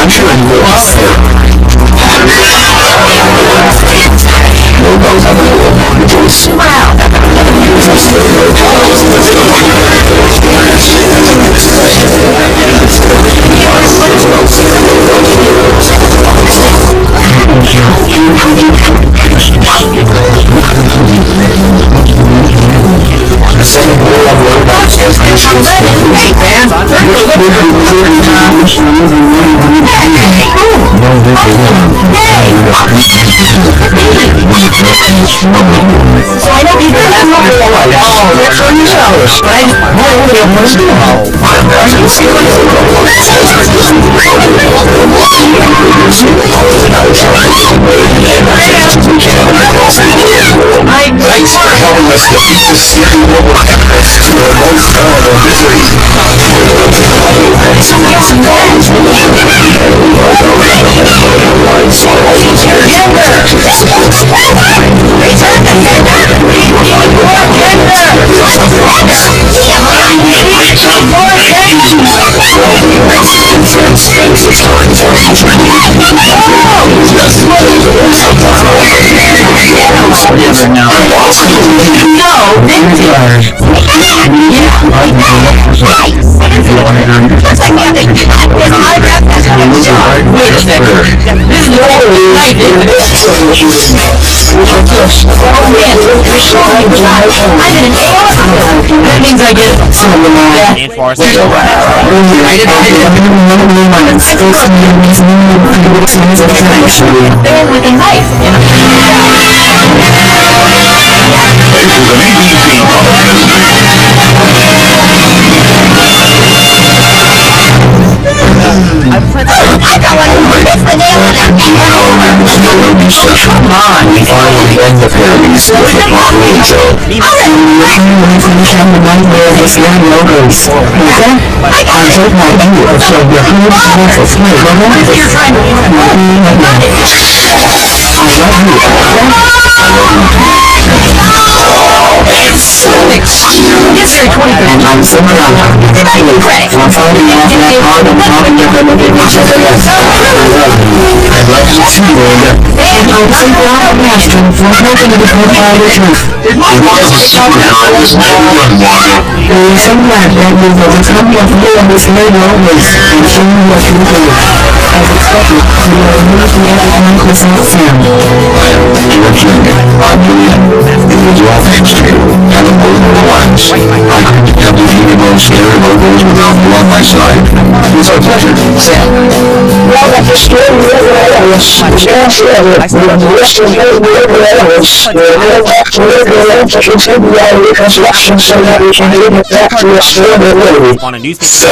I'm sure you will. That means I get some of them all. Come on, we finally end the parodies with the intro. On my side. It's our pleasure. Well, that's a story So,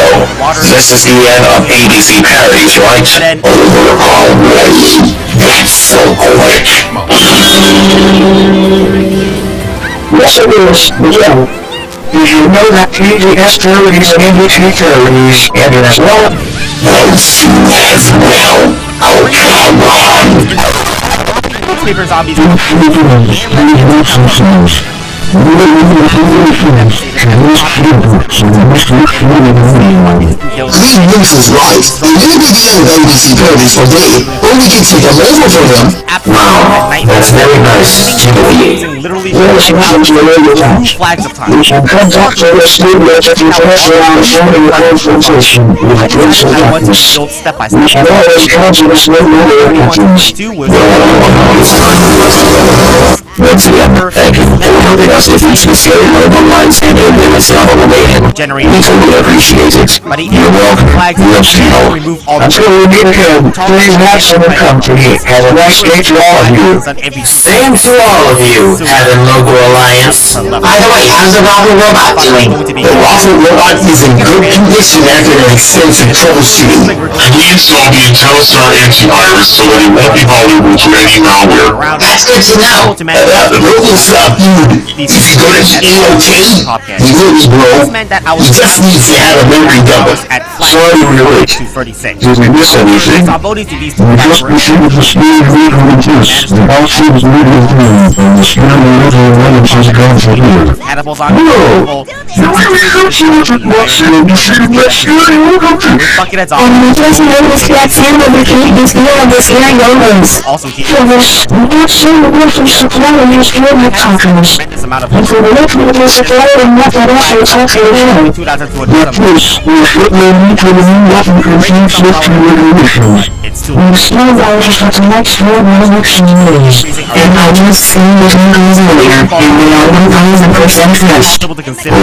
this is the end of ABC parodies, right? Already? That's so quick. Yes, it is. Yeah. Did you know that PGS parodies and NBC parodies ended as well? Those as well? Oh, come on! Newspaper zombies. This is right. The new beginning of NBC parodies for me, or we can take a label for them. Wow, that's very nice. Literally flags of time. We can contact the studio to prepare around sharing the confrontation with a case of darkness. step by We can always contact us with other countries. Once again, thank you for helping us defeat the scary mobile lines and ending us on the way in. We totally appreciate it. You're welcome. We'll see you. Until we meet again, please have some company. Have a nice day to all of you. Same to all of you, Heaven Local Alliance. By the way, how's the Waffle Robot doing? The Waffle Robot is in good condition after an extensive troubleshooting. We installed the IntelliStar antivirus so that it won't be vulnerable to any malware. That's good to know. Local stuff, dude. If you go to AOT, you really, bro. You just need to have a memory double. Sorry we're late. Did we miss anything? We just received the speed reading test. The house is moving through, and the speed of the alliance has gone for here. Edibles on Buckethead And zombies. we just noticed that Sam over here is near this area always. Also here. For this, I'm not sure what we supply in this field of tacos. Tremendous amount of And for the rest of the supply and what the rest of taco is. 2,200. It's too We've still got for the next 4 minutes and years. And I just seen the numbers earlier, and they are 1000% trust. able to consider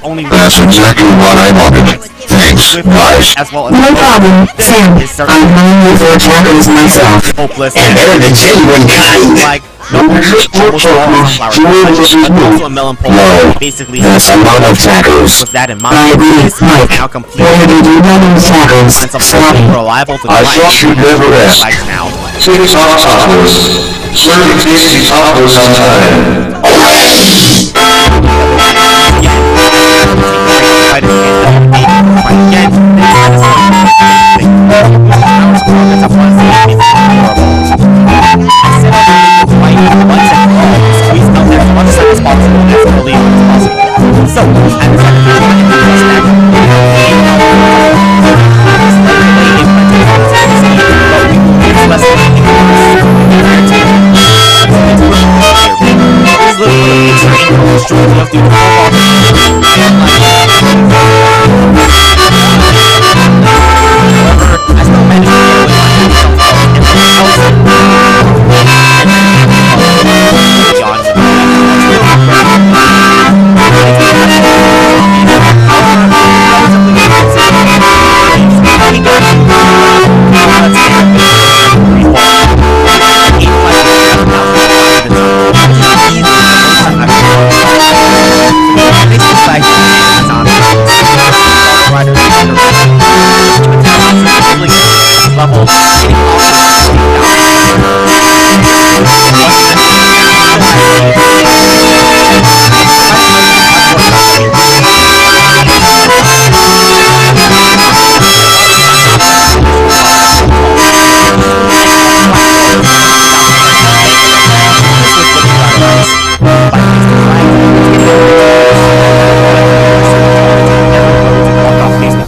only That's exactly what I wanted. Thanks, guys. as well as No problem, Sam. is I'm hungry for tacos myself. hopeless And they're the genuine kind. like almost also a melon pole. Basically, That's a lot of tacos. with that in I mind, agree, this is Mike. now Where completely did you know those tacos? find something Sorry. reliable to I thought you'd never ask. like now. TikTok tacos. Serving tasty tacos on time.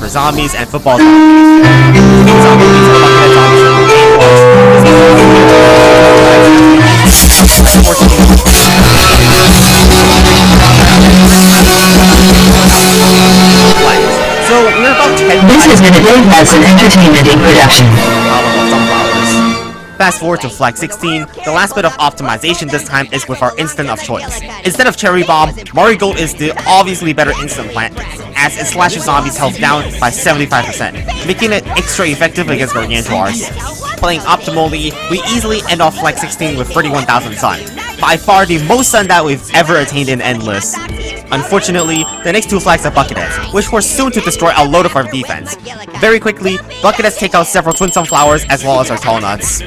Zombies and football So we're about 10 This has been a Dave Hudson Entertainment production. Fast forward to Flag 16, the last bit of optimization this time is with our instant of choice. Instead of Cherry Bomb, Marigold is the obviously better instant plant, as it slashes zombies' health down by 75%, making it extra effective against Gargantuars. Playing optimally, we easily end off Flag 16 with 31,000 sun, by far the most sun that we've ever attained in Endless. Unfortunately, the next two flags are Bucketheads, which were soon to destroy a load of our defense. Very quickly, Bucketheads take out several twin sunflowers as well as our tall nuts.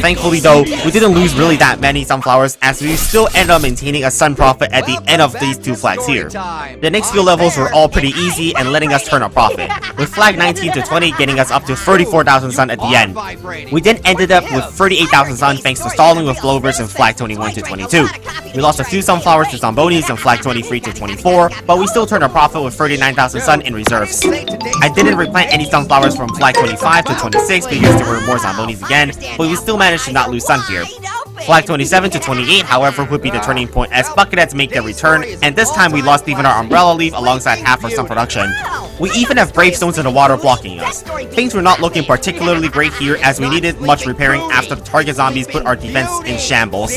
Thankfully though, we didn't lose really that many sunflowers as we still end up maintaining a sun profit at the end of these two flags here. The next few levels were all pretty easy and letting us turn a profit, with flag 19 to 20 getting us up to 34,000 sun at the end. We then ended up with 38,000 sun thanks to stalling with blowbirds in flag 21 to 22. We lost a few sunflowers to zombonis in flag 23 to 24, but we still turned a profit with 39,000 sun in reserves. I didn't replant any sunflowers from flag 25 to 26 because there were more zombonis again, but we still managed to not lose sun here. Flag 27 to 28, however, would be the turning point as Bucketheads make their return, and this time we lost even our Umbrella Leaf alongside half our sun production. We even have Gravestones in the water blocking us. Things were not looking particularly great here as we needed much repairing after the target zombies put our defense in shambles.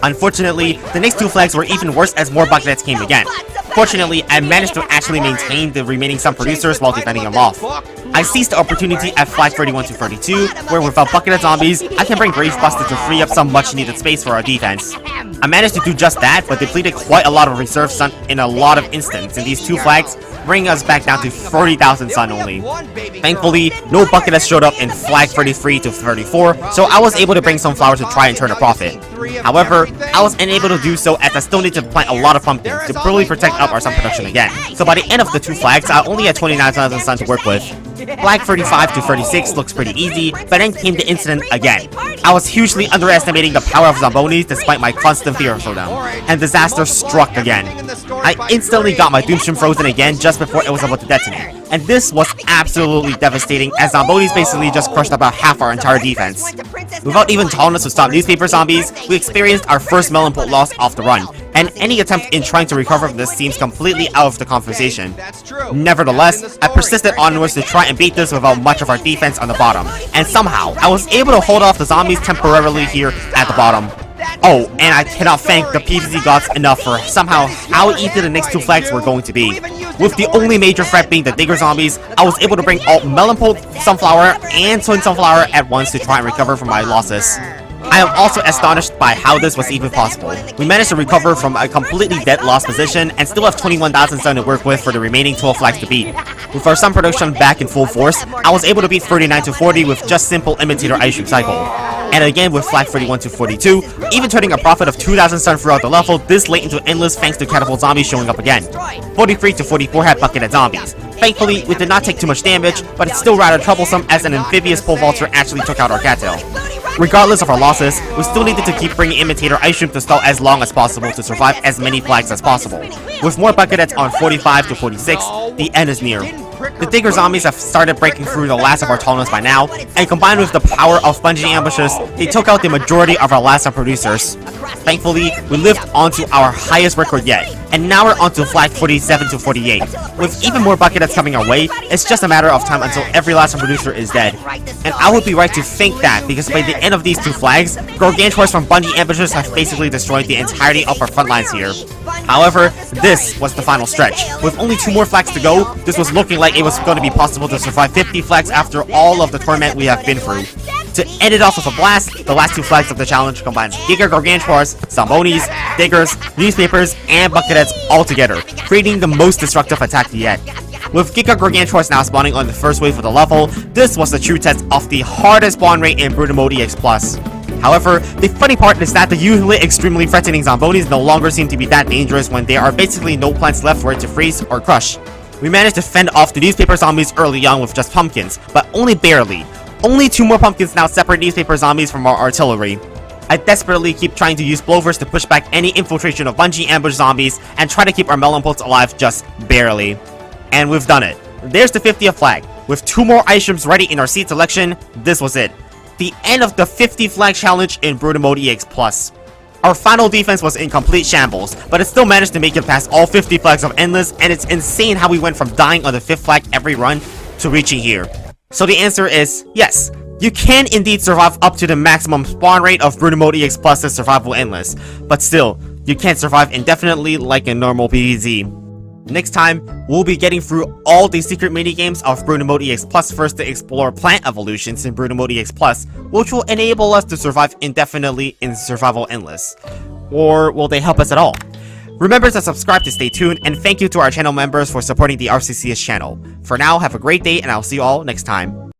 Unfortunately, the next two flags were even worse as more Bucketheads came again. Fortunately, I managed to actually maintain the remaining sun producers while defending them off. I seized the opportunity at flag 31 to 32, where without Buckethead zombies, I can bring Gravebuster to free up some much needed space for our defense. I managed to do just that, but depleted quite a lot of reserve sun in a lot of instants in these two flags, bringing us back down to 40,000 sun only. Thankfully, no Buckethead showed up in flag 33 to 34, so I was able to bring some flowers to try and turn a profit. However, I was unable to do so as I still need to plant a lot of pumpkins to fully protect up our sun production again. So by the end of the two flags, I only had 29,000 sun to work with. Flag 35 to 36 looks pretty easy, but then came the incident again. I was hugely underestimating the power of Zombonis despite my constant fear for them, and disaster struck again. I instantly got my Doomstream frozen again just before it was about to detonate, and this was absolutely devastating as Zombonis basically just crushed about half our entire defense. Without even tallness to stop newspaper zombies, we experienced our first melon port loss off the run, and any attempt in trying to recover from this seems completely out of the conversation. Nevertheless, I persisted onwards to try and beat this without much of our defense on the bottom, and somehow, I was able to hold off the zombies temporarily here at the bottom. Oh, and I cannot thank the PvZ gods enough for somehow how easy the next two flags were going to be. With the only major threat being the Digger zombies, I was able to bring all Melonpult, Sunflower, and Twin Sunflower at once to try and recover from my losses. I am also astonished by how this was even possible. We managed to recover from a completely dead lost position and still have 21,000 sun to work with for the remaining 12 flags to beat. With our sun production back in full force, I was able to beat 39 to 40 with just simple imitator ice cream cycle. And again with flag 31 to 42, even turning a profit of 2,000 sun throughout the level this late into endless thanks to catapult zombies showing up again. 43 to 44 had bucketed zombies. Thankfully, we did not take too much damage, but it's still rather troublesome as an amphibious pole vaulter actually took out our cattail. Regardless of our losses, we still needed to keep bringing imitator ice cream to stall as long as possible to survive as many flags as possible. With more bucketheads on 45 to 46, the end is near. The Digger zombies have started breaking through the last of our tallness by now, and combined with the power of bungee ambushes, they took out the majority of our last producers. Thankfully, we lived onto our highest record yet, and now we're onto flag 47 to 48. With even more bucketheads coming our way, it's just a matter of time until every last producer is dead. And I would be right to think that, because by the end of these two flags, Gargantuars from bungee ambushes have basically destroyed the entirety of our front lines here. However, this was the final stretch. With only 2 more flags to go, this was looking like it was going to be possible to survive 50 flags after all of the torment we have been through. To end it off with a blast, the last 2 flags of the challenge combines Giga Gargantuars, Zombonis, Diggers, Newspapers, and Bucketheads all together, creating the most destructive attack yet. With Giga Gargantuars now spawning on the first wave of the level, this was the true test of the hardest spawn rate in Brutal Mode EX+. However, the funny part is that the usually extremely threatening Zombonis no longer seem to be that dangerous when there are basically no plants left for it to freeze or crush. We managed to fend off the newspaper zombies early on with just pumpkins, but only barely. Only 2 more pumpkins now separate newspaper zombies from our artillery. I desperately keep trying to use blowers to push back any infiltration of bungee ambush zombies and try to keep our melon pults alive just barely. And we've done it. There's the 50th flag. With 2 more ice streams ready in our seed selection, this was it. The end of the 50 flag challenge in Brutal Mode EX+. Our final defense was in complete shambles, but it still managed to make it past all 50 flags of Endless, and it's insane how we went from dying on the 5th flag every run to reaching here. So the answer is yes, you can indeed survive up to the maximum spawn rate of Brutal Mode EX+'s survival Endless, but still, you can't survive indefinitely like a normal PvZ. Next time, we'll be getting through all the secret minigames of Brutal Mode EX+ first to explore plant evolutions in Brutal Mode EX+, which will enable us to survive indefinitely in Survival Endless. Or will they help us at all? Remember to subscribe to stay tuned, and thank you to our channel members for supporting the RCCS channel. For now, have a great day, and I'll see you all next time.